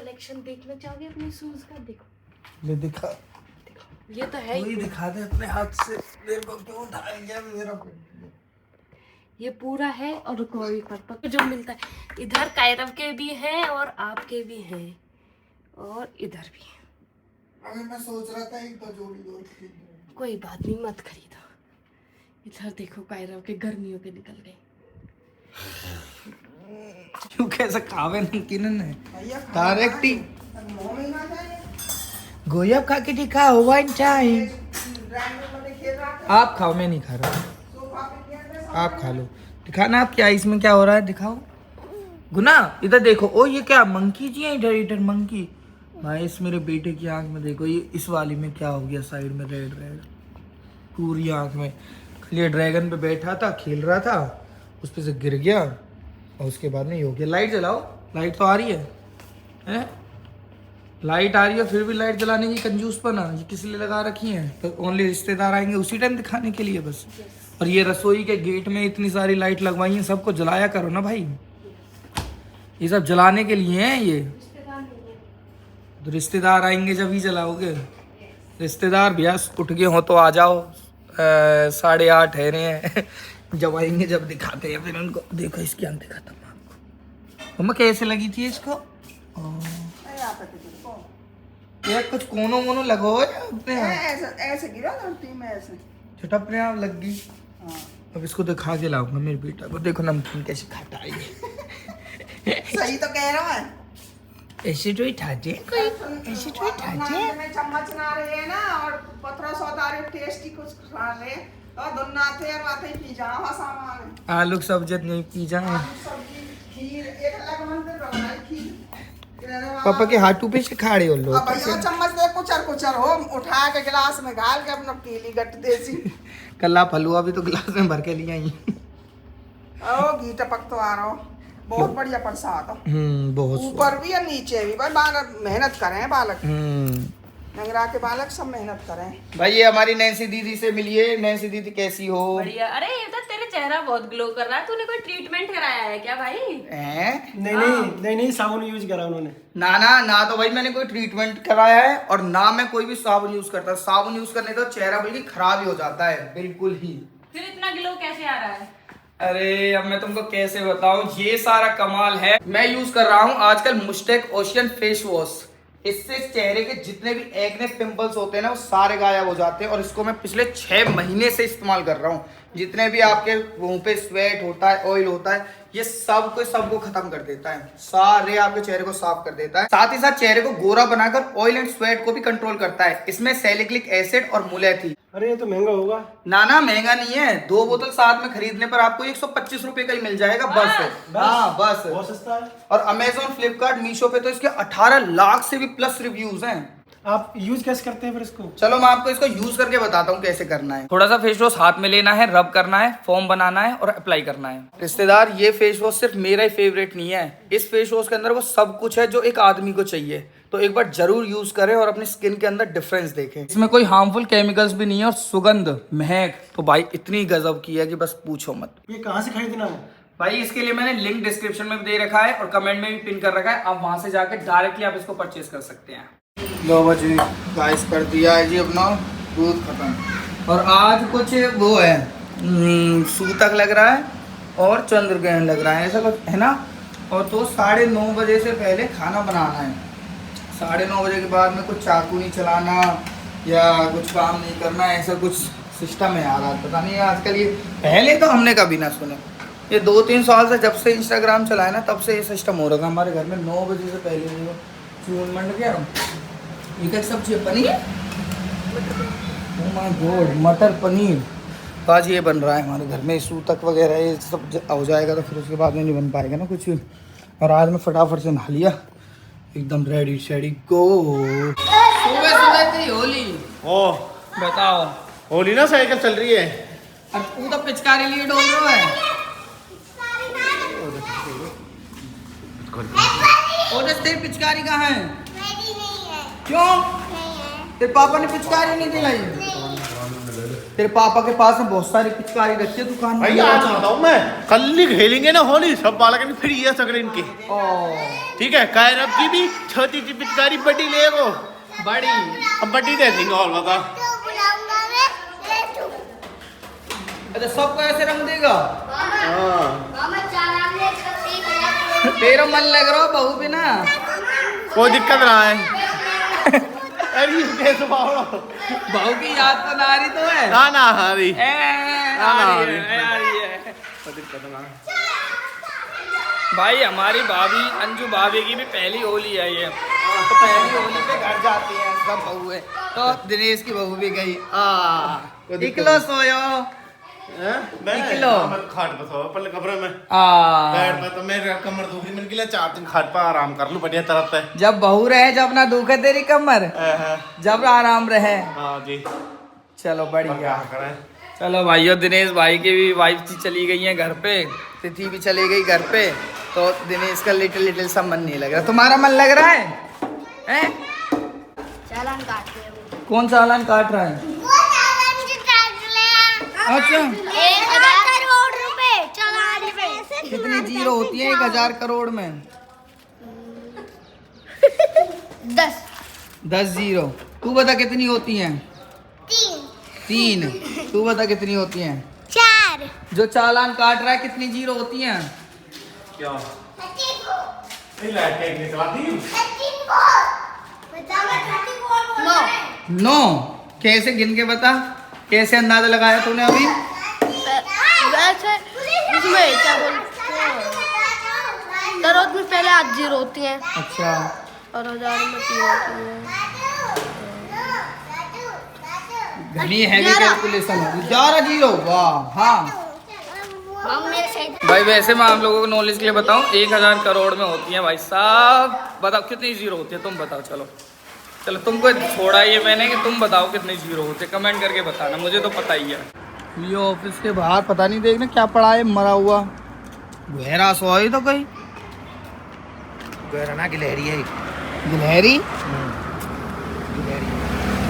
Collection देखना चाहोगे अपने शूज का? देखो ले दिखा, ये तो है ही दिखा दे अपने हाथ से। मेरे को क्यों उठाया गया मेरा? ये पूरा है और कोई पर्पल जो मिलता है। इधर कायरव के भी हैं और आपके भी हैं और इधर भी है। अभी मैं सोच रहा था एक दो जोड़ी और खरीद। कोई बात नहीं, मत खरीदो। इधर देखो कायरव के गर्मियों के निकल गए। क्यों कैसा खावे नमकीन है डायरेक्ट ही गोयब खा के दिखा हुआ टाइम। आप खाओ, मैं नहीं खा रहा, आप खा लो। दिखाना आप क्या इसमें क्या हो रहा है, दिखाओ। गुना इधर देखो। ओ ये क्या मंकी जी है? इधर इधर मंकी भाई। इस मेरे बेटे की आंख में देखो, ये इस वाली में क्या हो गया? साइड में रेड रेड पूरी आंख में। ये ड्रैगन पे बैठा था, खेल रहा था, उस पे से गिर गया और उसके बाद में ये हो गया। लाइट जलाओ, लाइट तो आ रही है? लाइट आ रही है फिर भी लाइट जलाने की कंजूसपना, ये किस लिए लगा रखी है? तो ओनली रिश्तेदार आएंगे उसी टाइम दिखाने के लिए बस। और ये रसोई के गेट में इतनी सारी लाइट लगवाई है, सबको जलाया करो ना भाई। ये सब जलाने के लिए हैं ये। तो रिश्तेदार आएंगे जब ही जलाओगे। रिश्तेदार भैया उठ गए हो तो आ जाओ, 8:30 है रहे हैं। जब आएंगे जब दिखाते हैं फिर उनको। देखो इसकी आंख दिखाता हूँ आपको। मम्मा कैसे लगी थी इसको? ये कुछ कोनो मोनो लगो अपने ऐसे गिरा धरती में ऐसे छोटा अपने आप लग गई। अब इसको दिखा के लाऊंगा मेरे बेटा को। देखो नमकीन कैसे खाता है ये। सही तो कह रहा है। ऐसे तो ही ठाते कोई, ऐसे तो ही ठाते। में चम्मच ना रहे है ना और पत्थरों सौदारी टेस्टी कुछ खा ले और दुन्ना थे और बातें पी जा सामान। आलू सब्जी नहीं पी जाए। सब्जी खीर एक अलग मंदिर बनाई खीर। पापा के हाथों पे से खाड़े हो लोग। अब भैया चम्मच दे कुचर हो उठा के गिलास में गाल के अपना पीली गट देसी। कल्ला फलुआ भी तो गिलास में भर के लिए आई। ओ घी टपक तो आ रहा हो। बहुत बढ़िया प्रसाद हो। बहुत ऊपर भी और नीचे भी। भाई बालक मेहनत करें, बालक नंगरा के बालक सब मेहनत करें। भाई ये हमारी नैन्सी दीदी से मिलिए। नैन्सी दीदी कैसी हो? बढ़िया। अरे ये तो तेरे चेहरा बहुत ग्लो कर रहा है। तूने कोई ट्रीटमेंट कराया है क्या भाई? नहीं साबुन यूज करा उन्होंने। ना तो भाई मैंने कोई ट्रीटमेंट कराया है और ना मैं कोई भी साबुन यूज करता। साबुन यूज करने तो चेहरा बल्कि खराब ही हो जाता है बिल्कुल ही। फिर इतना ग्लो कैसे आ रहा है? अरे अब मैं तुमको कैसे बताऊं, ये सारा कमाल है। मैं यूज कर रहा हूँ आजकल मुस्टैक ओशियन फेस वॉश। इससे चेहरे के जितने भी एक्ने पिंपल्स होते हैं ना वो सारे गायब हो जाते हैं। और इसको मैं पिछले 6 महीने से इस्तेमाल कर रहा हूँ। जितने भी आपके मुंह पे स्वेट होता है, ऑयल होता है, ये सबको खत्म कर देता है। सारे आपके चेहरे को साफ कर देता है। साथ ही साथ चेहरे को गोरा बनाकर ऑयल एंड स्वेट को भी कंट्रोल करता है। इसमें सैलिसिलिक एसिड और मुलेथी। अरे ये तो महंगा होगा। ना महंगा नहीं है। 2 बोतल साथ में खरीदने पर आपको 125 रुपए का ही मिल जाएगा बस। हाँ बस बहुत सस्ता है। और अमेजोन, फ्लिपकार्ट, मीशो पे तो इसके 18 लाख से भी प्लस रिव्यूज हैं। आप यूज कैसे करते हैं फिर इसको? चलो मैं आपको इसको यूज करके बताता हूँ कैसे करना है। थोड़ा सा फेस वॉश हाथ में लेना है, रब करना है, फोम बनाना है और अप्लाई करना है। रिश्तेदार ये फेस वॉश सिर्फ मेरा ही फेवरेट नहीं है। इस फेस वॉश के अंदर वो सब कुछ है जो एक आदमी को चाहिए। तो एक बार जरूर यूज करें और अपनी स्किन के अंदर डिफरेंस देखें। इसमें कोई हार्मफुल केमिकल्स भी नहीं है और सुगंध महक तो भाई इतनी गजब की है कि बस पूछो मत। ये कहाँ से खरीदना है? भाई इसके लिए मैंने लिंक डिस्क्रिप्शन में भी दे रखा है और कमेंट में भी पिन कर रखा है। आप वहां से जाकर डायरेक्टली आप इसको परचेज कर सकते हैं। लो बजी गाइस कर दिया है जी अपना दूध खत्म। और आज कुछ वो है सूतक लग रहा है और चंद्र ग्रहण लग रहा है, ऐसा कुछ है ना। और तो 9:30 बजे से पहले खाना बनाना है। 9:30 बजे के बाद में कुछ चाकू नहीं चलाना या कुछ काम नहीं करना, ऐसा कुछ सिस्टम है यार। आज पता नहीं आजकल ये, पहले तो हमने कभी ना सुने। ये 2-3 साल से जब से इंस्टाग्राम चलाया ना तब से ये सिस्टम हो रहा था हमारे घर में। 9 बजे से पहले चून मंड गया। ये क्या सब्जी है? पनीर। ओह माय गॉड, मटर पनीर। आज ये बन रहा है हमारे घर में। सूतक वगैरह ये सब हो जाएगा तो फिर उसके बाद में नहीं बन पाएगा ना कुछ। और आज मैं फटाफट से नहा लिया, एकदम रेडी शेडी गो। सुबह थी होली। ओह बताओ। होली ना साइकिल चल रही है। अब तू तो पिचकारी लिए डोल रहा है। और तेरी पिचकारी कहाँ है? क्यों? तेरे पापा ने पिचकारी नहीं दिलाई? तेरे पापा के पास में बहुत सारी पिचकारी रखी है दुकान में। भाई आज बताऊं मैं, कल ही खेलेंगे ना होली सब बालक फिर ये सगड़े इनके। ठीक है, कायरब की भी छोटी सी पिचकारी, बड़ी ले गो बड़ी, अब बड़ी दे देंगे और बता। अच्छा सबको ऐसे रंग देगा? हाँ तेरा मन लग रहा बहू भी ना, कोई दिक्कत ना है। अरे ये कैसे बावड़ा, बहू की याद तो ना आ रही तो है? ना ना हरी आ रही है। भाई हमारी भाभी अंजू भाभी की भी पहली होली है ये, तो पहली होली पे घर जाती है सब बहू है, तो दिनेश की बहू भी गई। इकलो सोयो किलो खाट पर सो पहले कमरे में बैठ पे, तो मेरे कमर दुखी, मैंने के लिए 4 दिन खाट पर आराम कर लूं बढ़िया तरह से। जब बहू रहे, जब ना दुखे तेरी कमर, जब आराम रहे। हाँ जी, चलो बढ़िया। क्या करें। चलो भाइयों, दिनेश भाई की भी वाइफ चली गई है घर पे, तिथि भी चली गई घर पे, तो दिनेश का लिटिल सा मन नहीं लग रहा। तुम्हारा मन लग रहा है? हैं? चालान काटते हैं वो। कौन सा चालान काट रहा है? अच्छा, 1000 करोड़ रुपए चालान पे। कितनी जीरो होती है 1000 करोड़ में? 10 जीरो। तू बता कितनी होती हैं? 3। तू बता कितनी होती हैं? 4। जो चालान काट रहा है कितनी जीरो होती हैं? क्या नहीं लाइट एक नहीं चलाती 9। कैसे गिन के बता, कैसे अंदाजा लगाया तूने अभी? वैसे इसमें क्या बोलते हैं, करोड़ में पहले 8 जीरो होती हैं अच्छा, और 1000 में 3 होती हैं। घनी हैवी कैलकुलेशन होगी। 11 जीरो, वाह। हाँ भाई, वैसे मैं आप लोगों को नॉलेज के लिए बताऊं, 1000 करोड़ में होती है भाई साहब। बताओ कितनी जीरो होती है, तुम बताओ। चलो तुमको छोड़ा ये मैंने कि तुम बताओ कितने जीरो होते, कमेंट करके बताना, मुझे तो पता ही है। ये ऑफिस के बाहर पता नहीं देखना क्या पड़ा है, मरा हुआ गहरा सोई तो कोई गहरा ना गिलहरी है, गिलहरी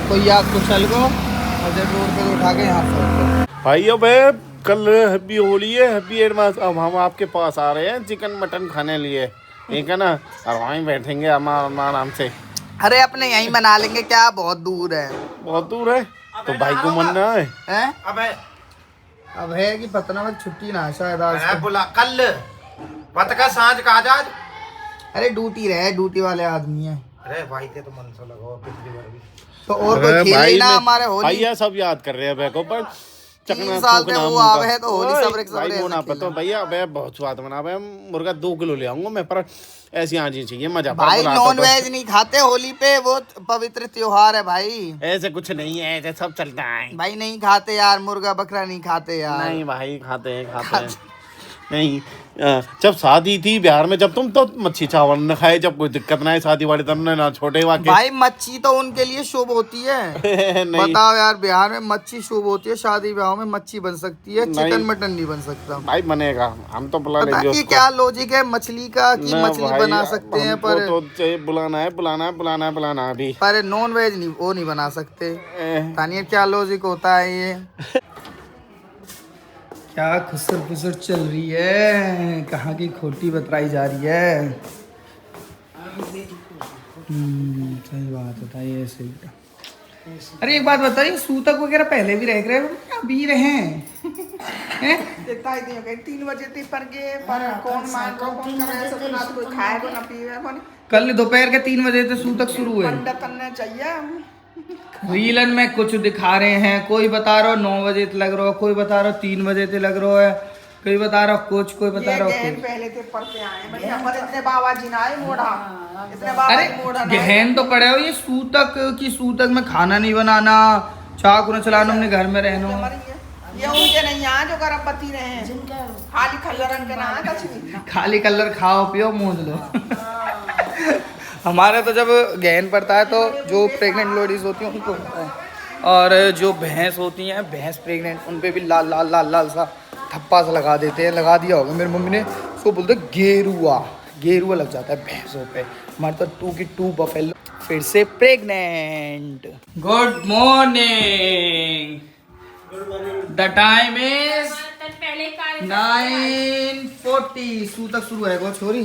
कोई याद को चल गो और रोड पे उठा के यहाँ भाई। अब कल हैप्पी होली है, हैप्पी एडवांस। अब हम आपके पास आ रहे हैं चिकन मटन खाने लिए, ठीक है ना, और वहीं बैठेंगे आराम से। अरे अपने यहीं मना लेंगे, क्या बहुत दूर है? बहुत दूर है तो भाई को मनना है। अब है कि पतना में छुट्टी ना शायद आज तो। बोला कल पत का सांझ का आज। अरे ड्यूटी रहे, ड्यूटी वाले आदमी है। अरे भाई ते तो मन से लगाओ पिछली बार भी तो और कोई खेले ही ना हमारे होली। भैया सब याद कर रहे हैं बैको पर 3 साल पे वो आवे है तो होली सब तो भैया अब बहुत स्वाद बना है। मुर्गा 2 किलो ले आऊंगा मैं, पर ऐसी आजी चाहिए मजा। भाई नॉन वेज नहीं खाते होली पे, वो पवित्र त्योहार है भाई। ऐसे कुछ नहीं है, ऐसे सब चलता है भाई। नहीं खाते यार, मुर्गा बकरा नहीं खाते यार। नहीं भाई खाते हैं नहीं। जब शादी थी बिहार में, जब तुम तो मच्छी चावल न खाए, जब कोई दिक्कत ना है शादी वाले तब ना छोटे वाके। भाई मच्छी तो उनके लिए शुभ होती है। बताओ यार, बिहार में मच्छी शुभ होती है, शादी ब्याह में मच्छी बन सकती है, चिकन मटन नहीं बन सकता। भाई बनेगा, हम तो बुला लेंगे उसको। क्या लॉजिक है मछली का कि मछली बना सकते हैं, पर तो बुलाना अभी, पर नॉन वेज नहीं, वो नहीं बना सकते। तानिया क्या लॉजिक होता है ये? क्या खुसर फुसर चल रही है, कहाँ की खोटी बतराई जा रही है। सही बात बताइए, ऐसे ही। अरे एक बात बताइए, सूतक वगैरह पहले भी रह रहे अभी रहे हैं? 3 बजे ती पर गए, पर कौन मान रो कौन करे, ऐसे ना कोई खाएगा ना पीएगा। कल दोपहर के 3 बजे से सूतक शुरू हुए। पंडित करने चाहिए। रीलन में कुछ दिखा रहे हैं, कोई बता रहा 9 बजे लग रहा, कोई बता रहा 3 बजे से लग रहा है, कोई बता रहा कुछ, कोई बता रहा कुछ। पहले थे पढ़ते आए भैया, हमारे इतने बाबा जी ना आए मोड़ा, इतने बाबा अरे जी मोड़ा ना। गहन तो पड़े हो ये सूतक में खाना नहीं बनाना, चाकू न चलाना, अपने घर में रहना। ये उनके नहीं यहाँ जो गर्भवती रहे, खाली खल्लरन के ना कछ खाली कलर खाओ पियो मूंद लो। हमारे तो जब गहन पड़ता है तो जो प्रेग्नेंट लेडीज होती हैं उनको होता है, और जो भैंस होती हैं, भैंस प्रेग्नेंट, उन पे भी लाल लाल लाल लाल सा थप्पा सा लगा देते हैं। लगा दिया होगा मेरी मम्मी ने, उसको बोलते गेरुआ लग जाता है भैंसों पे। हमारे तो 2 की 2 बफेलो फिर से pregnant. Good morning. The time is पहले का 9:40 सूतक शुरू है गो छोरी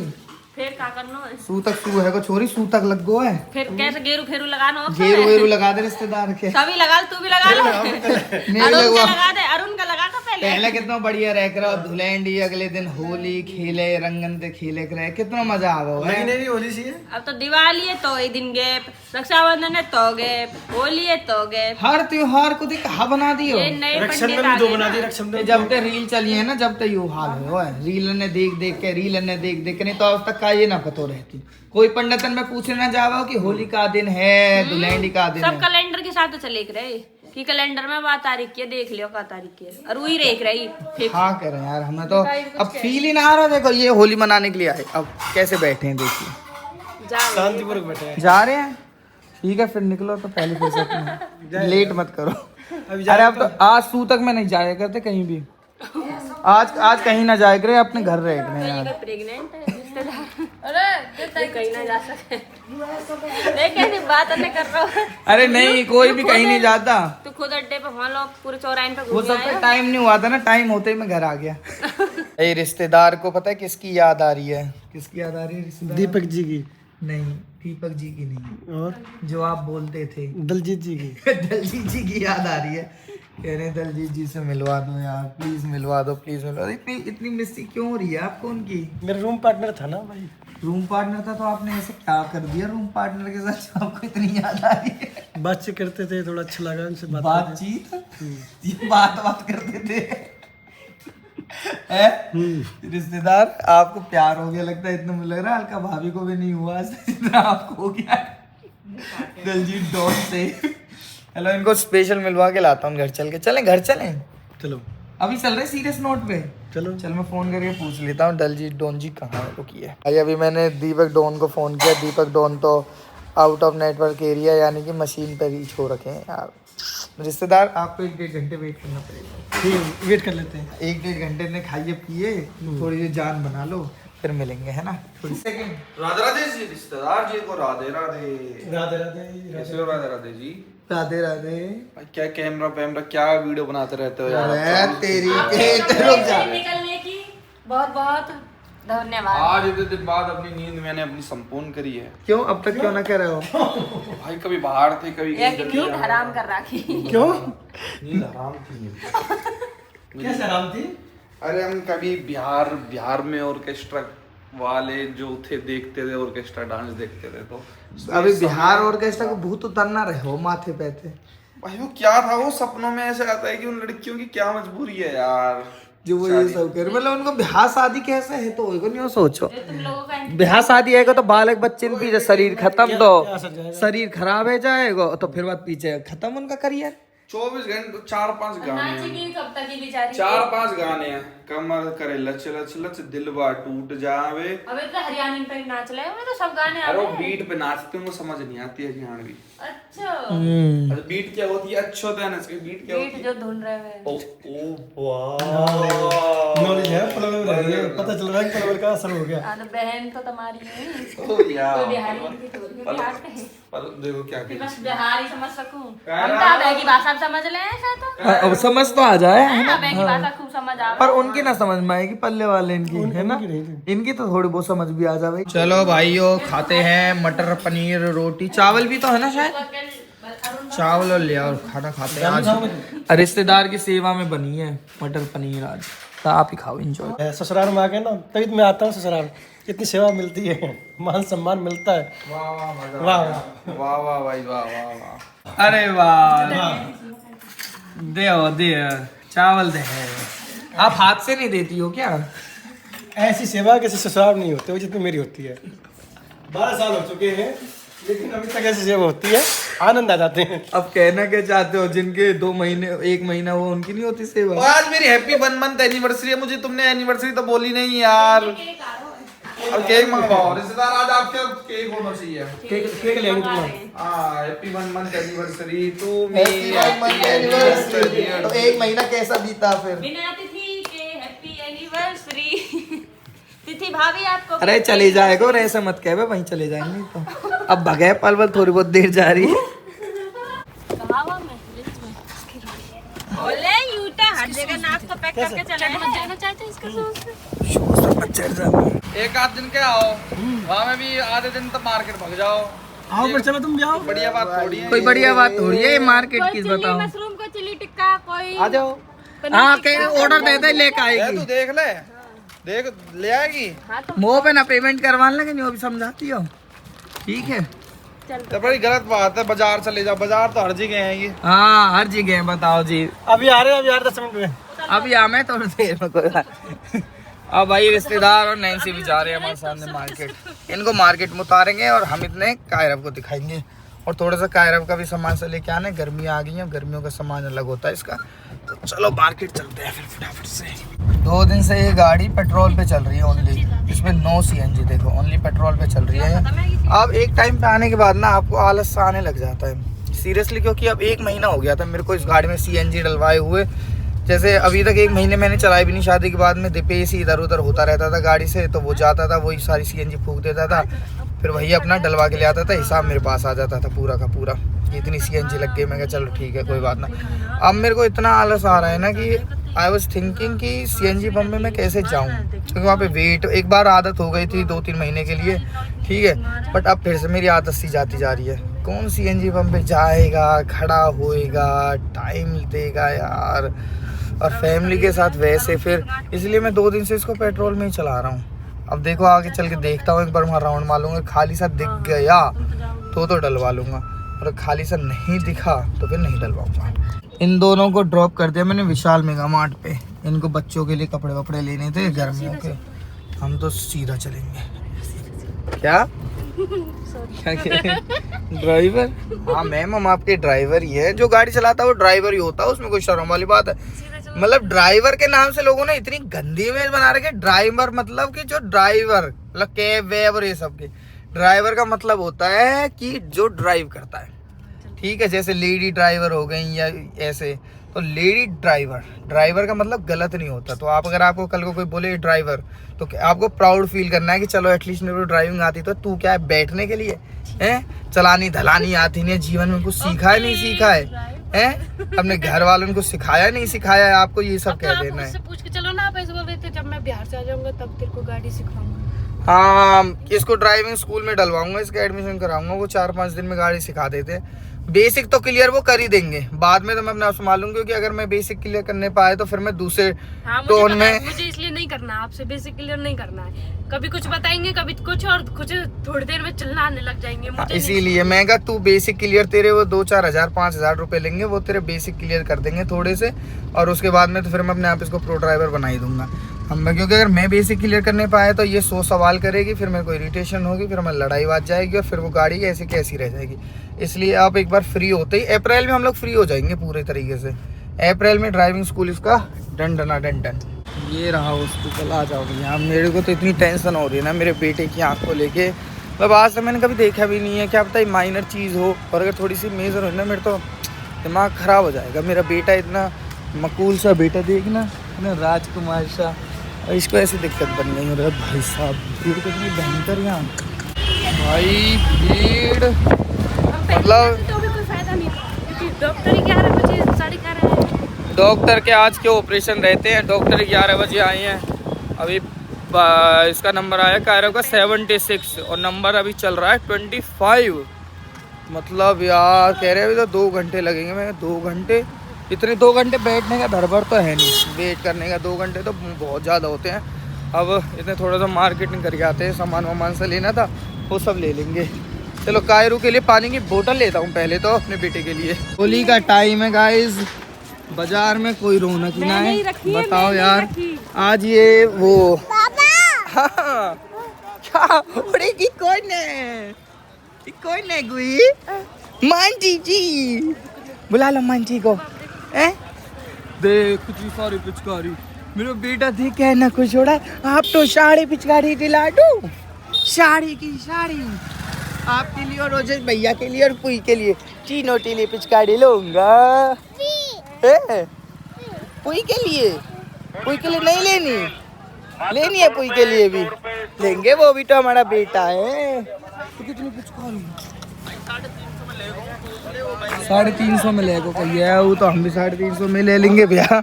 फिर का करनो है? सूतक शुरू है गो छोरी सूतक लग गो है फिर कैसे गेरू फेरू लगाना हो? गेरू वेरू लगा दे रिश्तेदार के सभी लगा, तू भी लगा लो। नहीं अरुण लगवा का लगा दे, अरुण का लगा का पहले। पहले कितना बढ़िया रह कर धुलेंडी अगले दिन होली खेले रंगन ते खेले करे कितना मजा आवा है। होली सी अब तो दिवाली है तो एक दिन गैप, रक्षाबंधन है तो गैप, होली है तो गैप। हर त्योहार को देख कहा बना दियो ये नए पंडित आ गए। जब ते रील चली है ना जब ते यू हाल है वो है रील ने देख के नहीं तो अब तक का ये ना पतो रहती कोई पंडितन में पूछने ना जावा कि होली का दिन है धुलेंडी का दिन सब है। कैलेंडर के साथ चले रहे कि कैलेंडर में बात तारीख की है, देख लियो का तारीख की है और वही देख रही फिक्स। हाँ कह रहे हैं यार हमें तो अब फील ही ना आ रहा। देखो ये होली मनाने के लिए आए अब कैसे बैठे हैं देखिए शांतिपूर्वक बैठे जा रहे हैं ठीक है फिर निकलो तो पहले फुर्सत लेट मत करो। अरे अब तो आज सू तक मैं नहीं जाया करते कहीं भी आज कहीं ना जाया करे अपने घर रह गए यार। प्रेग्नेंट है रिश्तेदार, अरे कहीं ना जा सके। देख कैसी बात नहीं कर रहा हूँ। अरे नहीं कोई भी कहीं नहीं जाता तू खुद अड्डे पे वहाँ लोग पूरे चौराहे पे वो घूम सब पे टाइम नहीं हुआ था ना टाइम होते ही मैं घर आ गया। ये रिश्तेदार को पता है किसकी याद आ रही है किसकी याद आ रही है रिश्तेदार दीपक जी की नहीं दीपक जी की नहीं और जो आप बोलते थे दलजीत जी की दलजीत जी की याद आ रही है। कह रहे हैं दलजीत जी से मिलवा दो यार प्लीज मिलवा दो प्लीज मिलवा दो। इतनी मिस्टी क्यों हो रही है आपको उनकी? मेरा रूम पार्टनर था ना भाई। रूम पार्टनर था तो आपने ऐसे क्या कर दिया रूम पार्टनर के साथ जो आपको इतनी याद आ रही है? बातचीत करते थे थोड़ा अच्छा लगा उनसे बातचीत ये बात करते थे है? रिश्तेदार आपको प्यार हो गया लगता है इतना मुझे लग रहा है हल्का भाभी को भी नहीं हुआ जितना आपको हो गया दलजीत डॉन से। हेलो इनको स्पेशल मिलवा के लाता हूँ घर चल के घर चलें चलो अभी चल रहे सीरियस नोट पे चलो चल मैं फोन करके पूछ लेता हूँ दलजीत डॉन जी कहाँ है रुकी है भाई। अभी मैंने दीपक डॉन को फोन किया दीपक डॉन तो आउट ऑफ नेटवर्क एरिया यानी कि मशीन पे रीच हो रखे हैं यार। रिश्तेदार आपको 1-1.5 घंटे वेट करना पड़ेगा। ठीक वेट कर लेते हैं 1-1.5 घंटे में खाइए पिए थोड़ी देर जान बना लो फिर मिलेंगे है ना थोड़ी सेकंड। राधे राधे जी रिश्तेदार जी को राधे राधे राधे राधे कैसे हो राधे राधे जी? राधे राधे। भाई क्या कैमरा वैमरा क्या वीडियो बनाते रहते हो यार? अरे तेरी के रुक जा निकलने की बहुत बहुत धन्यवाद। आज इतने दिन बाद अपनी नींद मैंने अपनी संपूर्ण करी है। क्यों अब तक क्यों ना कह रहे हो? भाई कभी बाहर थे कभी ये कि नींद हराम कर रखी। क्यों नींद हराम थी। कैसे आराम थी? अरे हम कभी बिहार में ऑर्केस्ट्रा वाले जो थे देखते थे ऑर्केस्ट्रा डांस देखते थे तो अभी बिहार ऑर्केस्ट्रा को भूत उतरना रहे हो माथे पे थे। भाई वो क्या था वो सपनों में ऐसे आता है कि उन लड़कियों की क्या मजबूरी है यार जो वो ये सब कर मतलब उनको ब्याह शादी कैसे है तो होगा नहीं हो सोचो तुम लोगों का ब्याह शादी आएगा तो बालक बच्चे पीछे शरीर खत्म तो शरीर खराब हो जाएगा तो फिर बाद पीछे खत्म उनका करियर। 24 घंटे 4-5 गाने हैं नाचेगी कब तक ये बेचारी? 4-5 गाने हैं कमर करे लच लच लच दिलवा टूट जावे। अबे तो हरियाणवी पे नाच ले हमें तो सब गाने अरे आते वो हैं। बीट पे नाचते हैं उनको समझ नहीं आती है हरियाणवी। अच्छा अच्छा बीट क्या होती है? अच्छो तो है ना इसकी बीट क्या बीट होती जो धुन रहे हुए है? ओ वाह नॉलेज है पलवल में रह रही है पता चल रहा है कि पलवल का असर हो गया। तो बहन तो तुम्हारी है ओ यार तो बिहारी की थोड़ी है, बिहार पे है। पर देखो क्या फिर बस बिहारी समझ सकूं हम तो अब की भाषा समझ ले ऐसा तो अब समझ तो आ जाए है ना अब की भाषा खूब समझ आवे। पर उनकी ना समझ में आएगी पल्ले वाले इनकी है ना इनकी तो थोड़ी बहुत समझ भी आ जाए। चलो भाइयों खाते हैं मटर पनीर रोटी चावल भी तो है ना शायद चावल और ले और खाना खाते हैं आज रिश्तेदार की सेवा में बनी है मटर पनीर आज तो आप ही खाओ एंजॉय। ससुराल में आ गए ना तभी तो मैं आता हूँ ससुराल इतनी सेवा मिलती है मान सम्मान मिलता है। वाह वाह वाह वाह भाई वाह वाह वाह। अरे वाह दे चावल दे आप हाथ से नहीं देती हो क्या? ऐसी सेवा किसी ससुराल में नहीं होती वो जितनी मेरी होती है। 12 साल हो चुके हैं लेकिन अभी तक ऐसी सेवा होती है आनंद आ जाते हैं। अब कहना क्या चाहते हो जिनके 2 महीने 1 महीना वो उनकी नहीं होती सेवा? और आज मेरी हैप्पी 1 मंथ एनिवर्सरी है मुझे तुमने एनिवर्सरी तो बोली नहीं यार। और केक मंगवाओ रिश्तेदार आज आपके केक होना चाहिए। केक ले आएंगे तुम। हाँ happy 1 month anniversary to me. तो 1 महीना कैसा बीता फिर? बिना तिथि के हैप्पी एनिवर्सरी। तिथि भाभी आपको अरे चले जाएगा और ऐसे मत कहे वहीं चले जाएंगे तो अब भगे पल थोड़ी बहुत देर जा रही है। कहावा में लिस्ट में ओले जाना चाहते हैं इसके साथ। एक आध दिन के आओ, वहाँ में भी आधे दिन तो मार्केट भाग जाओ। आओ पर चलो तुम जाओ। बढ़िया बात थोड़ी है। कोई बढ़िया बात थोड़ी है मार्केट की, बताओ। मशरूम को चिली टिक्का कोई आ जाओ। हाँ के ऑर्डर दे दे, लेके तू आएगी। देख ले, देख ले आएगी। मुँह पे ना पेमेंट करवा लेंगे, नहीं वो भी समझाती हो, ठीक है। तो बड़ी गलत बात है, बाजार चले जाओ, बाजार तो हर जगह है ये। हाँ हर जगह है, बताओ जी। अभी आ रहे हैं, अभी 10 मिनट में। अभी आमे थोड़ी देर में कोई बात। अब भाई रिश्तेदार और नैन्सी भी जा रहे हैं हमारे सामने मार्केट। इनको मार्केट में उतारेंगे और हम इतने कायरव को दिखाएंगे और थोड़ा सा कायरव का भी सामान से लेके आना है। गर्मियाँ आ गई हैं, गर्मियों का सामान अलग होता है इसका। तो चलो मार्केट चलते हैं फिर फटाफट से। 2 दिन से ये गाड़ी पेट्रोल पे चल रही है ओनली, इसमें नो CNG, देखो ओनली पेट्रोल पे चल रही है। अब एक टाइम पे आने के बाद ना आपको आलस सा आने लग जाता है सीरियसली, क्योंकि अब 1 महीना हो गया था मेरे को इस गाड़ी में CNG डलवाए हुए। जैसे अभी तक 1 महीने मैंने चलाई भी नहीं। शादी के बाद में दीपेश ही इधर उधर होता रहता था गाड़ी से, तो वो जाता था वही सारी CNG फूंक देता था, फिर वही अपना डलवा के ले आता था, हिसाब मेरे पास आ जाता था पूरा का पूरा। इतनी CNG लग गई, मैं कहा चलो ठीक है कोई बात ना। अब मेरे को इतना आलस आ रहा है ना कि आई वॉज थिंकिंग कि CNG पंप में मैं कैसे जाऊँ, क्योंकि वहाँ पे वेट, एक बार आदत हो गई थी 2-3 महीने के लिए, ठीक है, बट अब फिर से मेरी आदत सी जाती जा रही है। कौन CNG पंप पे जाएगा, खड़ा होएगा, टाइम देगा यार, और फैमिली के साथ वैसे, फिर इसलिए मैं 2 दिन से इसको पेट्रोल में ही चला रहा हूँ। अब देखो आगे चल के देखता हूँ, एक बार वहाँ राउंड मारूंगा, खाली सा दिख गया तो डलवा लूँगा, और खाली सा नहीं दिखा तो फिर नहीं डलवाऊँगा। इन दोनों को ड्रॉप कर दिया मैंने विशाल मेगा मार्ट पे। इनको बच्चों के लिए कपड़े वपड़े लेने थे गर्मियों के। हम तो सीधा चलेंगे। क्या क्या कह रहे हैं? ड्राइवर? हाँ मैम, हम आपके ड्राइवर ही है। जो गाड़ी चलाता है वो ड्राइवर ही होता है, उसमें कोई शर्म वाली बात है? मतलब ड्राइवर के नाम से लोगों ने इतनी गंदी इमेज बना रखी है। ड्राइवर मतलब कि जो ड्राइवर, मतलब कैब वेब और ये सब के, ड्राइवर का मतलब होता है कि जो ड्राइव करता है, ठीक है। जैसे लेडी ड्राइवर हो गई या ऐसे, तो लेडी ड्राइवर, ड्राइवर का मतलब गलत नहीं होता। तो आप अगर आपको कल को कोई बोले ड्राइवर, तो आपको प्राउड फील करना है कि चलो एटलीस्ट मेरे को ड्राइविंग आती। तो तू क्या है, बैठने के लिए है? चलानी धलानी आती नहीं है, जीवन में कुछ सीखा है नहीं सीखा है? अपने घर वालों को सिखाया नहीं सिखाया है? आपको ये सब कह देना है। पूछ के चलो ना, आप ऐसे बोल रहे थे जब मैं बिहार से आ जाऊंगा तब तेरे को गाड़ी सिखाऊंगा। हाँ, इसको ड्राइविंग स्कूल में डलवाऊंगा, इसका एडमिशन कराऊंगा। वो 4-5 दिन में गाड़ी सिखा देते हैं। बेसिक तो क्लियर वो कर ही देंगे, बाद में तो मैं अपना आप संभाल लूंगी, क्योंकि अगर मैं बेसिक क्लियर करने पाए तो फिर मैं दूसरे टोन में। मुझे इसलिए नहीं करना, आपसे बेसिक क्लियर नहीं करना है। कभी कुछ बताएंगे, कभी कुछ, और कुछ थोड़ी देर में चलना आने लग जाएंगे। मुझे इसीलिए मैं कहा तू बेसिक क्लियर, तेरे वो 2-4 हज़ार 5,000 रुपए लेंगे, वो तेरे बेसिक क्लियर कर देंगे थोड़े से, और उसके बाद में तो फिर मैं अपने आप इसको प्रो ड्राइवर बना ही दूंगा। क्योंकि अगर मैं बेसिक क्लियर करने पाया तो ये 100 सवाल करेगी, फिर मेरे को इरिटेशन होगी, फिर हमारी लड़ाई बात जाएगी, और फिर वो गाड़ी ऐसी कैसी रह जाएगी। इसलिए आप एक बार फ्री होते ही, अप्रैल में हम लोग फ्री हो जाएंगे पूरे तरीके से। अप्रैल में ड्राइविंग स्कूल इसका डन डना डन डन। ये रहा हॉस्पिटल, आ जाओ भैया। मेरे को तो इतनी टेंशन हो रही है ना मेरे बेटे की आँख को लेके, मतलब आज तक मैंने कभी देखा भी नहीं है। क्या पता माइनर चीज़ हो, और अगर थोड़ी सी मेजर हो ना, मेरे तो दिमाग ख़राब हो जाएगा। मेरा बेटा इतना मकूल सा बेटा, देखना इतना राजकुमार सा, और इसको ऐसी दिक्कत बन गई है। भाई साहब भीड़ कितनी भयंकर यहाँ, भाई भीड़, मतलब तो भी कोई फायदा नहीं, क्योंकि डॉक्टर ही 11 बजे 11:30 डॉक्टर के आज के ऑपरेशन रहते हैं। डॉक्टर 11 बजे आए हैं। अभी इसका नंबर आया कायरो का 76, और नंबर अभी चल रहा है 25। मतलब यार कह रहे हैं अभी तो 2 घंटे लगेंगे। मैं 2 घंटे, इतने 2 घंटे बैठने का धरभर तो है नहीं, वेट करने का 2 घंटे तो बहुत ज़्यादा होते हैं। अब इतने थोड़ा सा मार्केटिंग करके आते हैं, सामान वामान से लेना था वो सब ले लेंगे। चलो कायरू के लिए पानी की बोतल लेता हूँ पहले तो, अपने बेटे के लिए। होली का टाइम है गाइस, बाजार में कोई रौनक ही ना है। बताओ यार, आज ये वो हाँ, क्या उड़ेगी? कौन है? कौन है गुई? मांझी जी, बुला लो मांझी को। देख कितनी सारी पिचकारी, मेरा बेटा देख के ना कुछ छोड़ा। आप तो साड़ी पिचकारी दिला दो, साड़ी की साड़ी आपके लिए और रोजेश भैया के लिए और पुई के लिए, तीनों के लिए पिचकारी लूंगा। पुई के लिए? पुई के लिए नहीं लेनी, लेनी है पुई के लिए भी लेंगे, वो भी तो हमारा बेटा है। तो कितनी पिचकारी? 350 में लेगो कहिए, वो तो हम भी 350 में ले लेंगे भैया।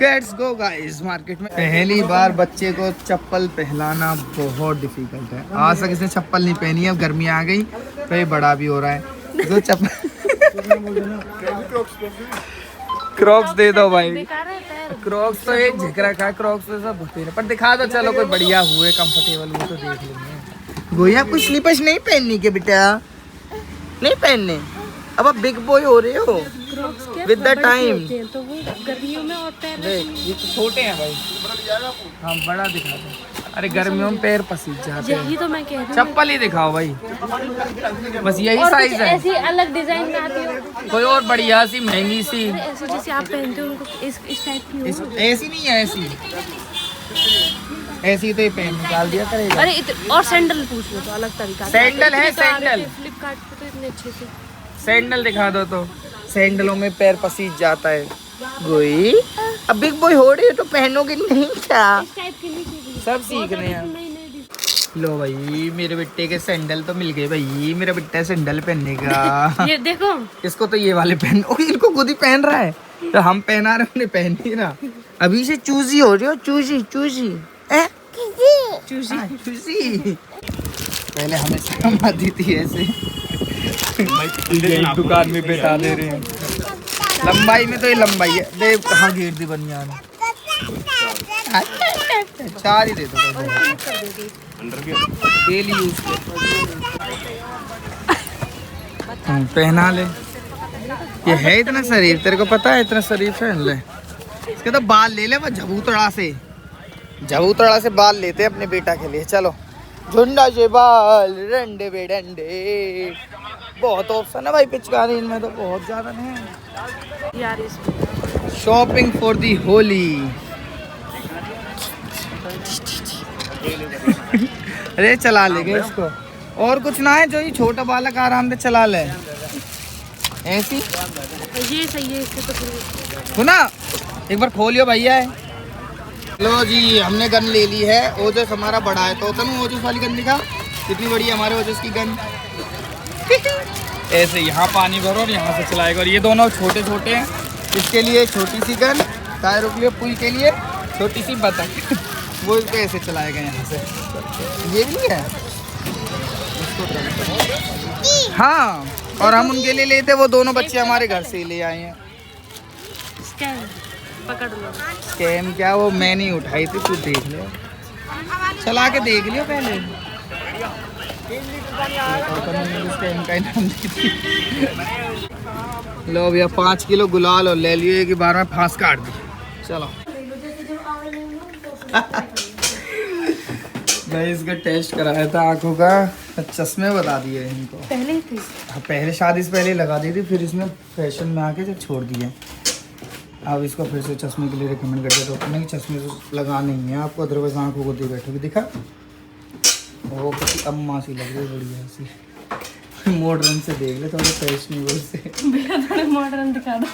लेट्स गो गाइस मार्केट में। पहली बार बच्चे को चप्पल पहनाना बहुत डिफिकल्ट है। आज तक इसने चप्पल नहीं पहनी है, अब गर्मी आ गई तो ये बड़ा भी हो रहा है तो चप्पल क्रॉक्स दे दो भाई। क्रॉक्स तो एक झिक रखा है, क्रॉक्स तो सब होते हैं, पर दिखा दो चलो कोई बढ़िया हुए कंफर्टेबल हुए तो देख लेंगे। गोया आपको स्लीपर्स नहीं पहननी के बेटा, नहीं पहनने, अब आप बिग बॉय हो रहे हो विद द टाइम। तो वो गर्मियों में और पैर ये तो छोटे हैं भाई, हाँ बड़ा दिखा दो। अरे गर्मियों में पैर पसीज जाते हैं, यही तो मैं कह रही हूँ। चप्पल ही दिखाओ भाई, बस यही और साइज कुछ है। ऐसी अलग डिजाइन में आती हो, कोई और बढ़िया सी महंगी सी, ऐसे जैसे आप पहनते हो उनको इस टाइप की हो। ऐसी नहीं है, ऐसी तो ये पहन निकाल दिया करेगा। अरे और सैंडल पूछ लो तो अलग तरीका। सैंडल है, सैंडल फ्लिपकार्ट पे तो इतने अच्छे से। सैंडल दिखा दो तो, सैंडलों में पैर पसीज जाता है। गोई अब बिग बॉय हो रही है तो पहनोगे नहीं क्या? इस टाइप की नहीं चाहिए, सब सीखने हैं। लो भाई मेरे बेटे के सैंडल तो मिल गए भाई, मेरा बेटा सैंडल पहनने का। ये देखो इसको तो ये वाले पहन, ओ इनको खुद ही पहन रहा है, तो हम पहना रहे उन्हें पहन नहीं रहा। अभी से चूजी हो रही हो, चूजी चूजी चूजी चूजी। पहले हमें शर्म आती थी ऐसे दुकान में बैठा दे रहे हैं। लंबाई में तो ये लंबाई है, देव कहाँ घेर दी बनियान, 4 ही दे दो डेली यूज पहना ले। ये है इतना शरीफ, तेरे को पता है इतना शरीफ है ले। इसके तो बाल ले ले वो झबूतड़ा से बाल लेते अपने बेटा के लिए। चलो झुंडा से बाल रंडे बेडंडे, बहुत ऑप्शन है भाई पिचकारी इनमें तो बहुत ज्यादा नहीं यार इसमें शॉपिंग फॉर दी होली। अरे चला लेंगे इसको, और कुछ ना है जो ये छोटा बालक आराम से चला ले ऐसी। ये सही है, इससे तो फिर सुना एक बार खोलियो भैया है। लो जी हमने गन ले ली है, ओजस हमारा बड़ा है तो तनु ओजस वाली गन दिखा कितनी बड़ी है हमारे ओजस की गन। ऐसे यहाँ पानी भरो और यहाँ से चलाएगा, और ये दोनों छोटे छोटे हैं, इसके लिए छोटी सी गन, टायरों के लिए पुल के लिए छोटी सी बतख, वो इसको ऐसे चलाएगा यहाँ से। ये भी है हाँ, और हम उनके लिए लेते, वो दोनों बच्चे हमारे घर से ही ले आए हैं। पकड़ लो। स्कैम क्या, वो मैं नहीं उठाई थी, तू देख ले, चला के देख लियो पहले। स्कैम का नाम दी थी। लो भैया 5 किलो गुलाल और ले लियो, एक ही बार में फांस काट दी। चलो मैं इसका टेस्ट कराया था आंखों का, चश्मे बता दिए इनको पहले ही थे। हाँ, पहले शादी से पहले लगा दी थी, फिर इसने फैशन में आके जब छोड़ दिए, अब इसको फिर से चश्मे के लिए रिकमेंड करते डॉक्टर ने कि चश्मे तो लगाने ही है आपको, अदरवाइज आंखों को दे बैठोगे। दिखा वो किसी अम्मा सी लग रही है बढ़िया सी, मॉडर्न से देख ले थोड़े फैशनेबल से। बेटा थोड़े मॉडर्न दिखा दो।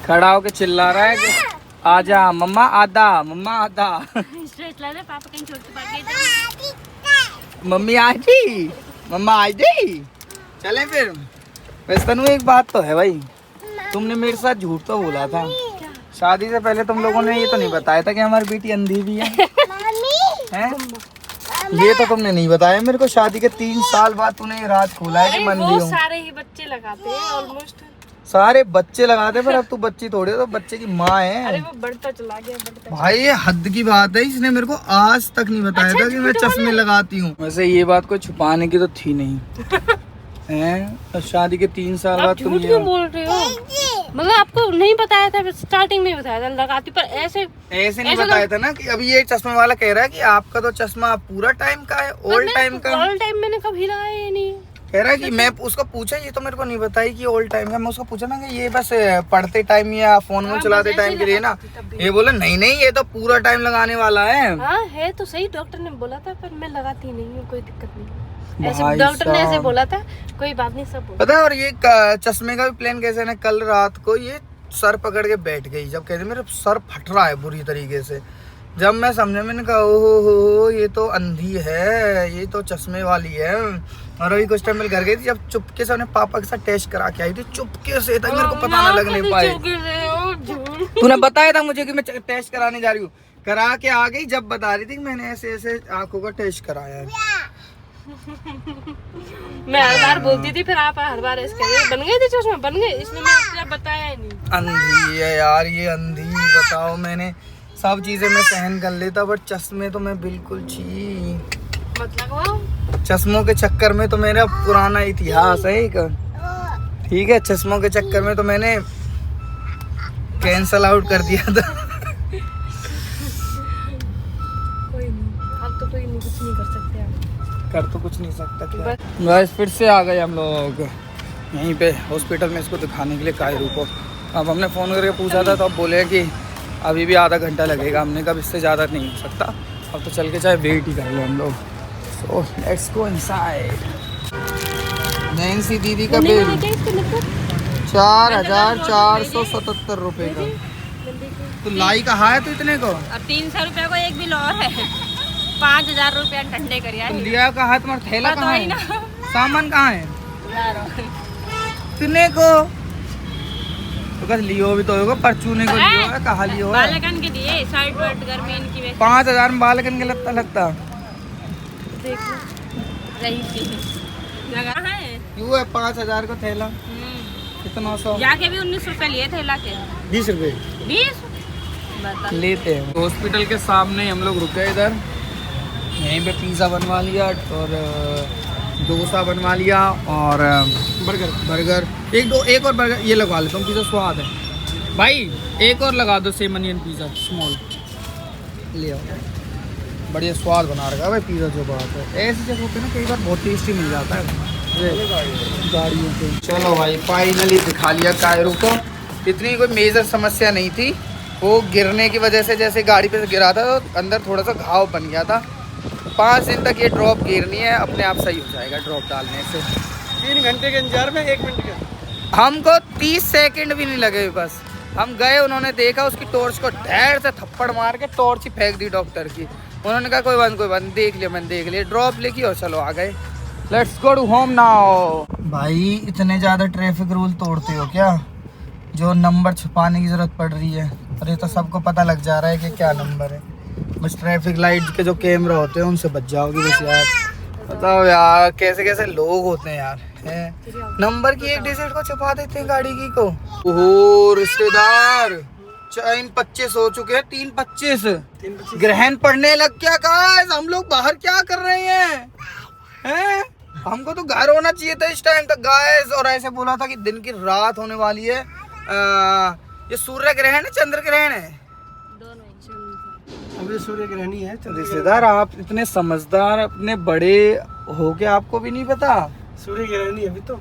खड़ा होके चिल्ला रहा है कि आजा मम्मा आधा, मम्मा आधा। स्ट्रेट ला दे, पापा कहीं छोड़ के भाग गए। मम्मी आ गई, मम्मा आ गई, चलें फिर। वैसे तनु एक बात तो है भाई, तुमने मेरे साथ झूठ तो बोला था, शादी से पहले तुम लोगों ने ये तो नहीं बताया था कि हमारी बेटी अंधी भी है, हैं? ये तो तुमने नहीं बताया मेरे को। शादी के 3 साल बाद तूने ये राज खोला है कि मैं अंधी हूँ। सारे ही बच्चे लगाते हैं ऑलमोस्ट, सारे बच्चे लगाते, पर अब तू बच्ची थोड़ी, तो बच्चे की माँ है। अरे वो बढ़ता चला गया, बढ़ता। भाई ये हद की बात है, इसने मेरे को आज तक नहीं बताया था कि मैं चश्मे लगाती हूँ। वैसे ये बात कोई छुपाने की तो थी नहीं हैं? तो शादी के 3 साल बाद तुम झूठ क्यों बोल रहे हो? मतलब आपको नहीं बताया था, स्टार्टिंग में ही बताया था लगाती, पर ऐसे नहीं बताया था ना कि अभी ये चश्मे वाला कह रहा है कि आपका तो चश्मा पूरा टाइम का है, ओल्ड टाइम का। ऑल टाइम मैंने कभी लगाया ही नहीं। कह रहा है कि मैं उसको पूछा, ये तो मेरे को नहीं बताई कि ओल्ड टाइम का। मैं उसको पूछा ना कि ये बस पढ़ते टाइम या फोन में चलाते टाइम के लिए ना, ये बोला नहीं नहीं ये तो पूरा टाइम लगाने वाला है। हाँ है तो सही, डॉक्टर ने बोला था, पर मैं लगाती नहीं हूँ, कोई दिक्कत नहीं। ऐसे भाई डॉक्टर ने ऐसे साहब। बोला था, कोई बात नहीं, सब बोला। पता है, और ये चश्मे का भी प्लान कैसे ना, कल रात को ये सर पकड़ के बैठ गई, जब कहते मेरा सर फट रहा है बुरी तरीके से, जब मैं समझा, मैंने कहा ओहो हो ये तो अंधी है, ये तो चश्मे वाली है। और अभी कुछ टाइम में घर गई थी, जब चुपके से उन्हें पापा के साथ टेस्ट करा के आई थी, चुपके से, तक मेरे को पता ना लगने पाए। तूने बताया था मुझे कि मैं टेस्ट कराने जा रही हूँ, करा के आ गई, जब बता रही थी कि मैंने ऐसे ऐसे आंखों का टेस्ट कराया है। मैं हर बार बोलती थी, फिर आप हर बार इसके बन गए थे चश्मा, बन गए, इसलिए मैं आपको बताया ही नहीं। अंधी है यार ये, अंधी। बताओ, मैंने सब चीजें मैं सहन कर लेता, बट चश्मे तो मैं बिल्कुल छी। मतलब चश्मों के चक्कर में तो मेरा पुराना इतिहास है एक, ठीक है। चश्मों के चक्कर में तो मैंने कैंसल आउट कर दिया था। कोई नहीं, अब तो कोई नहीं, कुछ नहीं कर सकते आप। कर तो कुछ नहीं सकता। बस फिर से आ गए हम लोग यहीं पे हॉस्पिटल में इसको दिखाने के लिए, कायरू को। अब हमने फ़ोन करके पूछा था, तो अब बोले कि अभी भी आधा घंटा लगेगा। हमने कहा इससे ज़्यादा नहीं हो सकता, अब तो चल के चाहे वेट ही कर लो हम लोग। So let's go inside. Nancy दीदी का बिल 4,477 रुपये का। तो लाई कहा है तो इतने को, और 300 रुपए को एक बिल और है। 5,000 रुपया ठंडे करिए। तो लिया कहा है, तुम्हारा थैला कहाँ है, सामान कहाँ है इतने को? तो बस लियो भी तो होगा, परचूने को लियो है, कहाँ लियो है? बालकन के लिए शर्ट वर्ट गर्मी इनकी वैसे 5,000 में बालकन के लगता रही थी लगा है। क्यों है 5,000 का थैला, कितना 100 जाके भी 19 रुपए लिए थे लाके। 20 रुपए 20 बता। लेते हैं। हॉस्पिटल के सामने हम लोग रुके इधर, यहीं पे पिज़्ज़ा बनवा लिया और डोसा बनवा लिया और बर्गर एक और बर्गर ये लगवा लेता हूँ, पिज़्ज़ा स्वाद है भाई। एक और लगा दो सेम अनियन पिज़्ज़ा स्मॉल, ले आओ। बढ़िया स्वाद बना रखा है भाई पिज़्ज़ा, जो बात है। ऐसी जगहों पे ना कई बार बहुत टेस्टी मिल जाता है गाड़ियों पे। चलो भाई फाइनली दिखा लिया कायरू को। इतनी कोई मेजर समस्या नहीं थी, वो गिरने की वजह से जैसे गाड़ी पे से गिरा था तो अंदर थोड़ा सा घाव बन गया था। 5 दिन तक ये ड्रॉप गिरनी है, अपने आप सही हो जाएगा ड्रॉप डालने से। 3 घंटे के इंतजार में 1 मिनट का। हमको 30 सेकंड भी नहीं लगे, बस हम गए, उन्होंने देखा, उसकी टॉर्च को ढेर से थप्पड़ मार के टॉर्च ही फेंक दी डॉक्टर की। उन्होंने कहा कोई बात देख लिया, मैंने देख लिया, ड्रॉप लेके और चलो आ गए। Let's go to home now. भाई इतने ज़्यादा ट्रैफिक रूल तोड़ते हो क्या, जो नंबर छुपाने की ज़रूरत पड़ रही है? अरे तो सबको पता लग जा रहा है कि क्या नंबर है। बस ट्रैफिक लाइट के जो कैमरा होते हैं उनसे बच जाओगी बस यार। बताओ यार कैसे कैसे लोग होते हैं यार, हैं? नंबर की 1 डिजिट को छुपा देते हैं गाड़ी की को। ओहो रिश्तेदार 3:25 हो चुके हैं, 3:25 ग्रहण पड़ने लग गया। गाइस हम लोग बाहर क्या कर रहे हैं? हमको तो घर होना चाहिए था इस टाइम तक गाइस। और ऐसे बोला था कि दिन की रात होने वाली है। ये सूर्य ग्रहण है, चंद्र ग्रहण है? अभी सूर्य ग्रहण ही है। रिश्तेदार आप इतने समझदार, अपने बड़े हो के आपको भी नहीं पता? सूर्य ग्रहण ही अभी तो।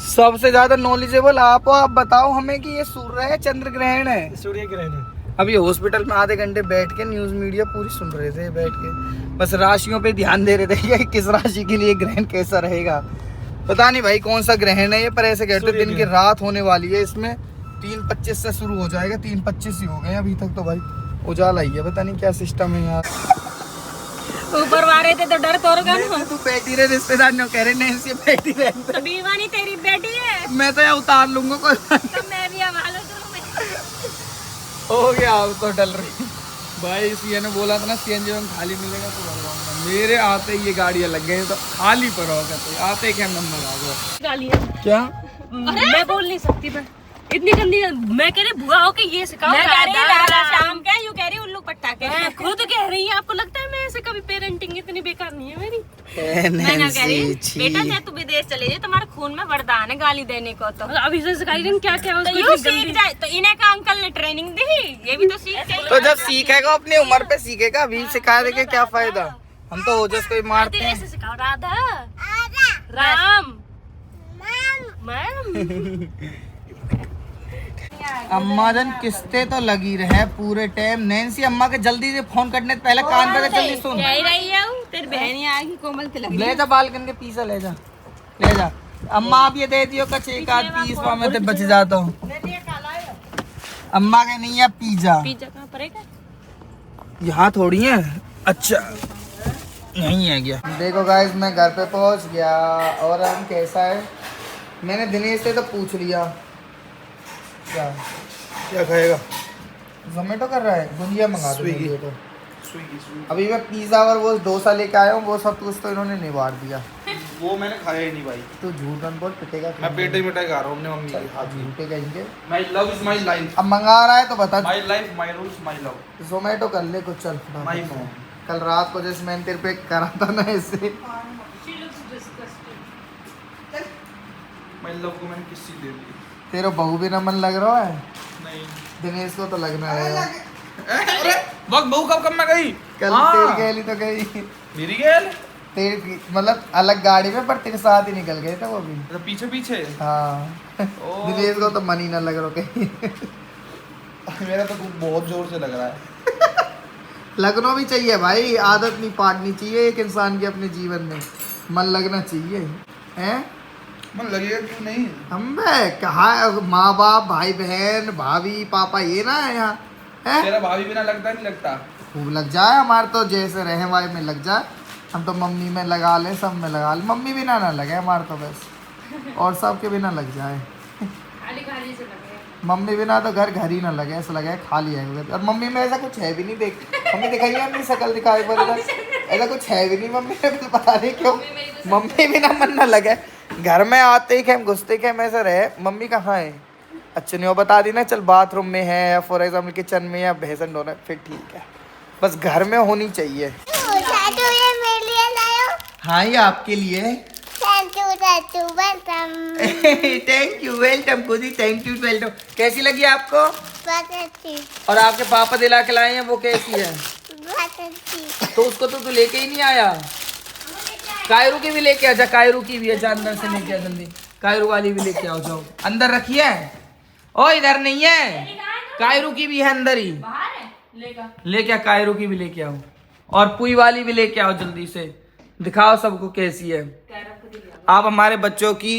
सबसे ज्यादा नॉलेजेबल आप हो, आप बताओ हमें कि ये सूर्य है चंद्र ग्रहण है? सूर्य ग्रहण है। अभी हॉस्पिटल में आधे घंटे बैठ के न्यूज मीडिया पूरी सुन रहे थे बैठ के, बस राशियों पे ध्यान दे रहे थे कि किस राशि के लिए ग्रहण कैसा रहेगा। पता नहीं भाई कौन सा ग्रहण है ये, पर ऐसे कहते दिन की रात होने वाली है इसमें। 3:25 से शुरू हो जाएगा, 3:25 ही हो गए अभी तक तो भाई, उजाला ही है। पता नहीं क्या सिस्टम है यार। ऊपर वाले थे तो डर तोड़ गया। तू बैठी रहे, रिश्तेदार न कह रहे नहीं बैठी रहे। तो दीवानी तेरी बेटी है। मैं तो यहाँ उतार लूंगा कोई। तो मैं भी हवाला हो गया अब तो डल रही भाई। सीए ने बोला था ना सीएनजी में खाली मिलेगा तो भरवाऊंगा। मेरे आते ही ये गाड़ियाँ लग गई तो खाली पर होगा, तो आते क्या नंबर आ गया। गालियाँ क्या मैं बोल नहीं सकती, मैं इतनी गंदी। मैं कह रही बुआ हो के ये सिखाओ। मैं कह रही राधा शाम क्या, यूं कह रही उल्लू पट्टा के। मैं खुद कह रही है, आपको लगता है मैं ऐसे कभी पेरेंटिंग इतनी बेकार नहीं है मेरी? मैं क्या कह रही बेटा, चाहे तू विदेश चले जाए, तुम्हारे खून में वरदान है गाली देने को। तो अभी से सिखाई रही क्या क्या तो यूं सीख जाए। तो इन्हें का अंकल ने ट्रेनिंग दी, ये भी तो सीख जाए। तो जब सीखेगा अपनी उम्र पे सीखेगा, अभी सिखा दे के क्या फायदा? हम तो ओजस को ही मारते हैं। ऐसे सिखाओ राधा राम मैम। अम्मा जन किस्ते तो लगी रहे पूरे टाइम। नैन्सी अम्मा के जल्दी से फोन करने से पहले कान पे जल्दी सुन। यही रही है तेरी बहन आ गई, कोमल के लगी। ले जा बालकन के पीछे ले जा, ले जा। अम्मा आप ये दे दियो कच एक आध पीस में तो बच जाता हूँ। अम्मा के नहीं है पिज्जा। पिज्जा कहाँ पर है? यहाँ थोड़ी है। अच्छा यहीं है क्या? देखो गाइस मैं घर पे पहुंच गया और हम कैसा है, मैंने दिनेश से तो पूछ लिया। क्या खाएगा? जोमेटो कर रहा है, गुंजिया मंगा दो मेरे लिए तो। अभी मैं पिज़्ज़ा और वो डोसा लेके आया हूँ, वो सब कुछ तो इन्होंने निवार दिया। वो मैंने खाया ही नहीं भाई। तो झूठ मत बोल, पिटेगा। मैं पेटे मिठाई खा रहा हूँ अपने मम्मी के हाथ की। झूठे कहेंगे। My love is my life. अब मंगा रहा है तो बता। My life my rules my love. Zomato कर ले कुछ, चल। My mom. कल रात को जैसे मैंने तेरे पे करा था ना इससे। माय लव को मैंने किस चीज दे दी? तेरा बहू भी ना मन लग रहा है? नहीं। दिनेश को तो लगना है। अरे वक्त बहू कब मैं गई? कल हाँ। तेरी गैली तो गई। मेरी गेल? तेरी मतलब अलग गाड़ी में, पर तेरे साथ ही निकल गए थे वो भी। तो पीछे पीछे। हाँ ओ। दिनेश को तो मन ही ना लग रहा कहीं। मेरा तो बहुत जोर से लग रहा है। लगना भी चाहिए भाई, आदत नहीं पाड़नी चाहिए एक इंसान के अपने जीवन में, मन लगना चाहिए। हैं? मन लगेगा क्यों नहीं? हम कहा माँ बाप भाई बहन भाभी पापा ये ना है यहाँ है? तेरा भाभी बिना लगता नहीं लगता? खूब लग जाए, हमारे तो जैसे रहे वाई में लग जाए। हम तो मम्मी में लगा ले, सब में लगा ले, मम्मी बिना ना लगे हमारे तो बस, और सब के बिना लग जाए। खाली खाली से लगे। मम्मी बिना तो घर घर ही ना लगे, ऐसा लगे खाली है उधर। और मम्मी में ऐसा कुछ है भी नहीं, देख मम्मी दिखाई है अपनी शक्ल दिखाई पर इधर, ऐसा कुछ है भी नहीं मम्मी में, पता नहीं क्यों मम्मी बिना मन ना लगे। घर में आते ही हम घुसते के हम ऐसा रहे, मम्मी कहाँ है? अच्छा नहीं वो बता दी ना, चल बाथरूम में है या फॉर एग्जाम्पल किचन में या भैंसन डोना, फिर ठीक है, बस घर में होनी चाहिए। हाँ ये आपके लिए। थैंक यू वेलकम खुदी, थैंक यू वेलकम। कैसी लगी आपको? और आपके पापा दिला के लाए हैं, वो कैसी है? तो उसको तो तू लेके ही नहीं आया। कायरू की भी लेके आ जा, कायरू की भी है, जा अंदर से लेके आ जल्दी, कायरू वाली भी लेके आओ, जाओ अंदर रखिए। ओ इधर नहीं है, कायरू की भी है अंदर ही, लेके आ, कायरू की भी लेके आओ, और पुई वाली भी लेके आओ, जल्दी से दिखाओ सबको कैसी है। आप हमारे बच्चों की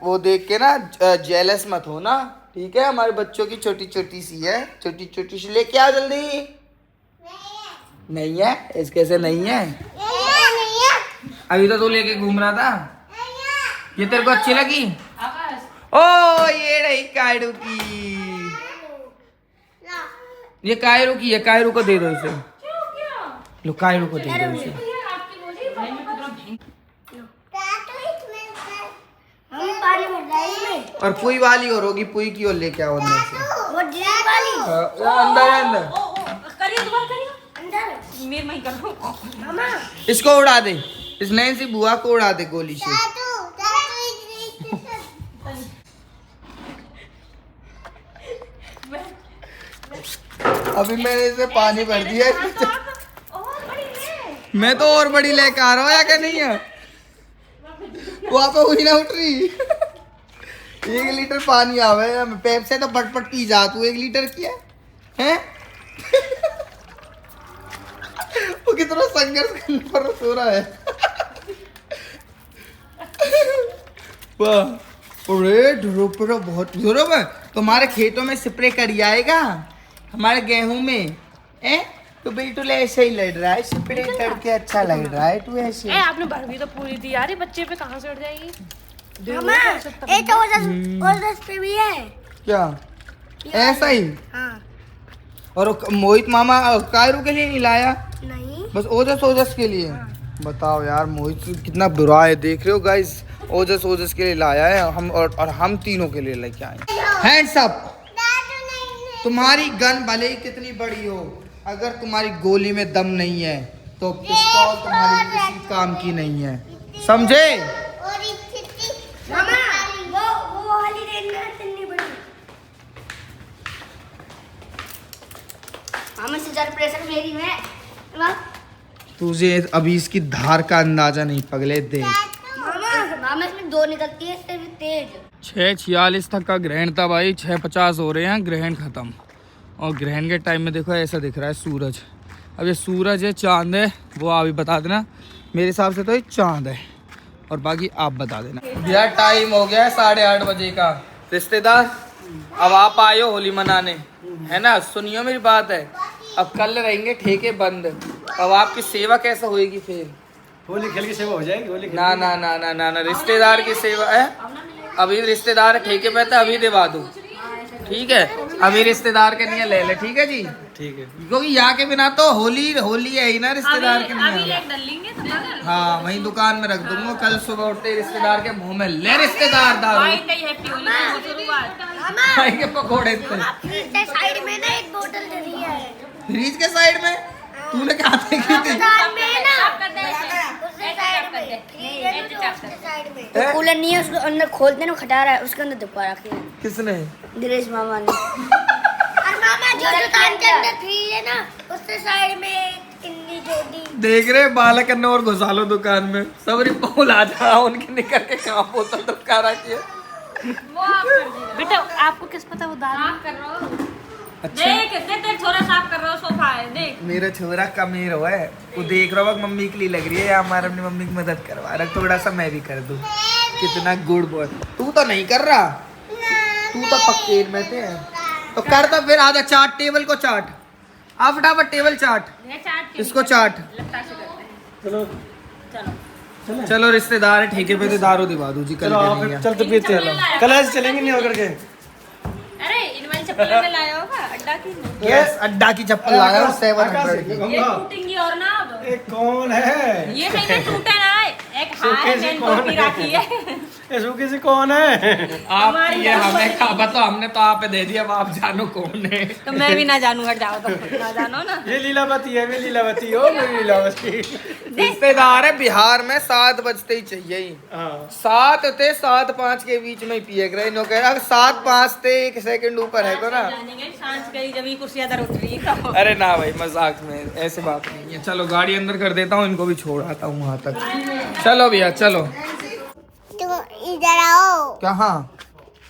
वो देख के ना जेलस मत हो ना, ठीक है? हमारे बच्चों की छोटी छोटी सी है, छोटी छोटी सी लेके आओ जल्दी। नहीं है इसके से नहीं है, अभी तो तू लेके घूम रहा था। ये तेरे को अच्छी लगी? ओ ये रही कायरू की, ये कायरू की है, कायरू को दे दो इसे, लो कायरू को दे दो इसे। और पुई वाली और होगी, पुई की और लेके आओ अंदर से। अंदर है अंदर, इसको उड़ा दे, इस नए सी बुआ को उड़ा दे गोली से। अभी मैंने इसे पानी भर दिया, मैं तो और बड़ी लेके आ रहा हूँ, या क्या नहीं है? वहाँ पे हुई ना उठ रही। 1 लीटर पानी आवे, पेप से तो पट पी जा तू, 1 लीटर की है? वो कितना संघर्ष करने पर सो रहा है। वाह ढोरो बहुत जोरों में। तुम्हारे खेतों में स्प्रे करी आएगा, हमारे गेहूं में तो बिल्कुल ऐसे ही लड़ रहा है, स्प्रे करके अच्छा लग रहा है तू ऐसे। आपने भर भी तो पूरी दी यार, बच्चे पे कहाँ से उड़ जाएगी? पे भी है क्या ऐसा ही? हाँ। और मोहित मामा कायरू के लिए नहीं लाया? नहीं, बस ओजस के लिए। बताओ यार मोहित कितना बुरा है, देख रहे हो गाइस, ओजस के लिए लाया है हम, और हम तीनों के लिए लेके आए। Hands up. तुम्हारी गन भले ही कितनी बड़ी हो, अगर तुम्हारी गोली में दम नहीं है तो पिस्तौल तुम्हारी किसी काम की नहीं है, समझे? वो वाली देखना इतनी बड़ी। मामा से ज़्यादा प्रेशर मेरी में। तुझे अभी इसकी धार का अंदाजा नहीं पगले, देख। मामा इसमें 2 निकलती है, इससे भी तेज। 6:46 तक का ग्रहण था भाई, 6:50 हो रहे हैं, ग्रहण खत्म। और ग्रहण के टाइम में देखो ऐसा दिख रहा है सूरज। अब ये सूरज है चांद है, वो आप ही बता देना, मेरे हिसाब से तो ये चांद है, और बाकी आप बता देना। भैया टाइम हो गया है 8:30 बजे का। रिश्तेदार अब आप आए हो होली मनाने, है ना? सुनियो मेरी बात है, अब कल रहेंगे ठेके बंद। अब आपकी सेवा कैसे होएगी फिर? होली खेल की सेवा हो जाएगी। होली खेल ना ना ना ना ना ना रिश्तेदार की सेवा है। अभी रिश्तेदार ठेके पे था, अभी दिवा दो, ठीक है? अभी रिश्तेदार के लिए ले ले, ठीक है जी? ठीक है। क्योंकि यहाँ के बिना तो होली होली है ही ना, रिश्तेदार के अभी लिए। लेट डालेंगे तो बगल हाँ वही दुकान में रख दूंगा, कल सुबह उठते ही रिश्तेदार के मुंह में ले रिश्तेदार दारू भाई कहीं हैप्पी होली की शुरुआत। खाएंगे पकौड़े थे। साइड में ना एक बोतल दे दी है। फ्रिज के साइड में तूने कहा देखी थी? तो कूलर नहीं है, उसको अंदर खोलते ना खटा रहा है, उसके अंदर दुपा रखी है किसने? दिनेश मामा ने। और मामा जो दुकान के अंदर फ्रिज है ना, उसके साइड में किन्नी जोड़ी। देख रहे बालक ने और घुसा लो दुकान में, सब रिपोल आ जा उनके निकल के कहाँ बोतल दुबका रखी है। बेटा आपको किस पता वो दाल कर रहा हो? अच्छा देख देख छोरा साफ कर रहा हो, सोफा है देख। मेरा छोरा कमीर हुआ है, वो देख रहा होगा मम्मी के लिए लग रही है या हमारा अपनी मम्मी की मदद करवा रहा, थोड़ा सा मैं भी कर दूं। कितना गुड बॉय। तू तो नहीं कर रहा, तू तो पक्के में थे। तो कर तो फिर आधा चाट, टेबल को चाट, आ फटाफट टेबल चाट, इसको चाट। चलो चलो रिश्तेदार है ठेके पे, तो दारू दिवा दो जी कल चलो के लिए। आप चलते पीते हैं। कल ऐसे चलेंगे नहीं होकर के। अरे इन वाली चप्पल में लाया होगा अड्डा की, यस अड्डा की चप्पल लाया हूं 700 की। ये टूटेंगी और ना हो तो। ये कौन है? ये नहीं तो टूटे ना है, एक हाथ सूखे से में कौन टोपी है? रखी है। ये सूखे से कौन है? आप ये हमें कहा बताओ, हमने तो आप दे दिया, अब आप जानो कौन है। तो मैं भी ना जानू, हट जाओ तो ना जानो ना। ये लीलावती है, मैं लीलावती हो, मेरी लीलावती। रिश्तेदार है बिहार में 7 बजते ही चाहिए ही। हाँ 7 थे 7-5 के बीच में ही पिए रहे नो कह रहा 7-5 थे 1 सेकंड ऊपर है तो ना। जानेंगे सांस गई जब ये कुर्सी इधर उठ रही है तो। अरे ना भाई मजाक में, ऐसे बात नहीं है। चलो गाड़ी अंदर कर देता हूँ, इनको भी छोड़ आता हूँ वहाँ तक। चलो भैया चलो। तुम इधर आओ। कहाँ?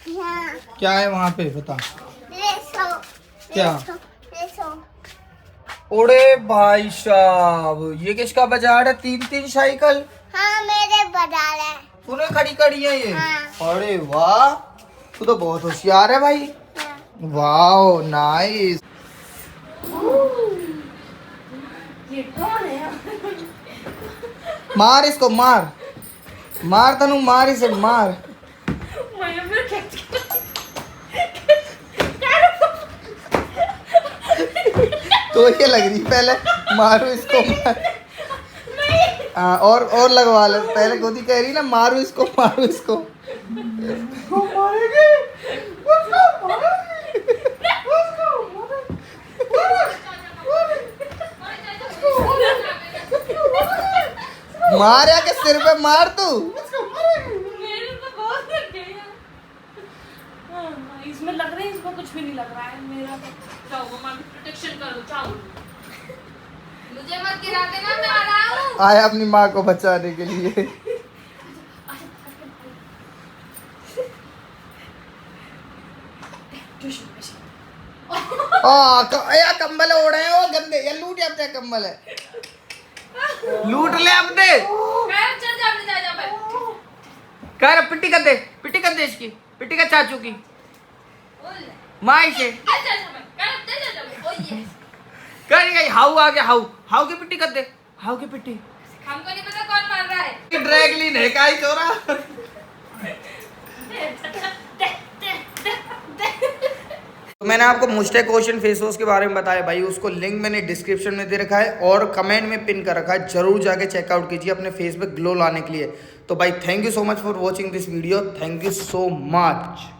यहाँ क्या है वहाँ पे बता। क्या? ओरे भाई साहब ये किसका बाजार है? 3-3 साइकिल। हाँ मेरे बाजार है। तूने खड़ी करी है ये? हाँ। अरे वाह, तू तो बहुत होशियार है भाई। Wow nice. मार इसको, मार मार तनु, मार इसे मार। तो ये लग रही पहले, मारो इसको मार। हाँ और लगवा ले, पहले गोदी कह रही ना मारो इसको मारो इसको। मार या के सिर पे मार तू। मेरे तो बहुत लग गया। हाँ, इसमें लग रहा है, इसको कुछ भी नहीं लग रहा है। मेरा तो जाओ मम्मा प्रोटेक्शन करो, जाओ मुझे मत गिरा देना, मैं आ रहा हूँ। आया अपनी माँ को बचाने के लिए। या कंबल ओढ़े हैं वो गंदे, या लूट या अपने कंबल है, लूट ले अपने। चल जा अपने जा पे। कर पिट्टी कर दे, पिट्टी कर दे इसकी, पिट्टी कर चाचू की माई से। कर गई हाउ आ गया, हाउ हाउ की पिट्टी कर दे, हाउ की पिट्टी। हमको नहीं पता कौन मार रहा है। ड्रैगलिन है का ही चोरा। तो मैंने आपको मुस्टैक ओशन फेस वॉश के बारे में बताया भाई, उसको लिंक मैंने डिस्क्रिप्शन में दे रखा है और कमेंट में पिन कर रखा है, जरूर जाके चेकआउट कीजिए अपने फेस पे ग्लो लाने के लिए। तो भाई thank you so much for watching this video, thank you so much.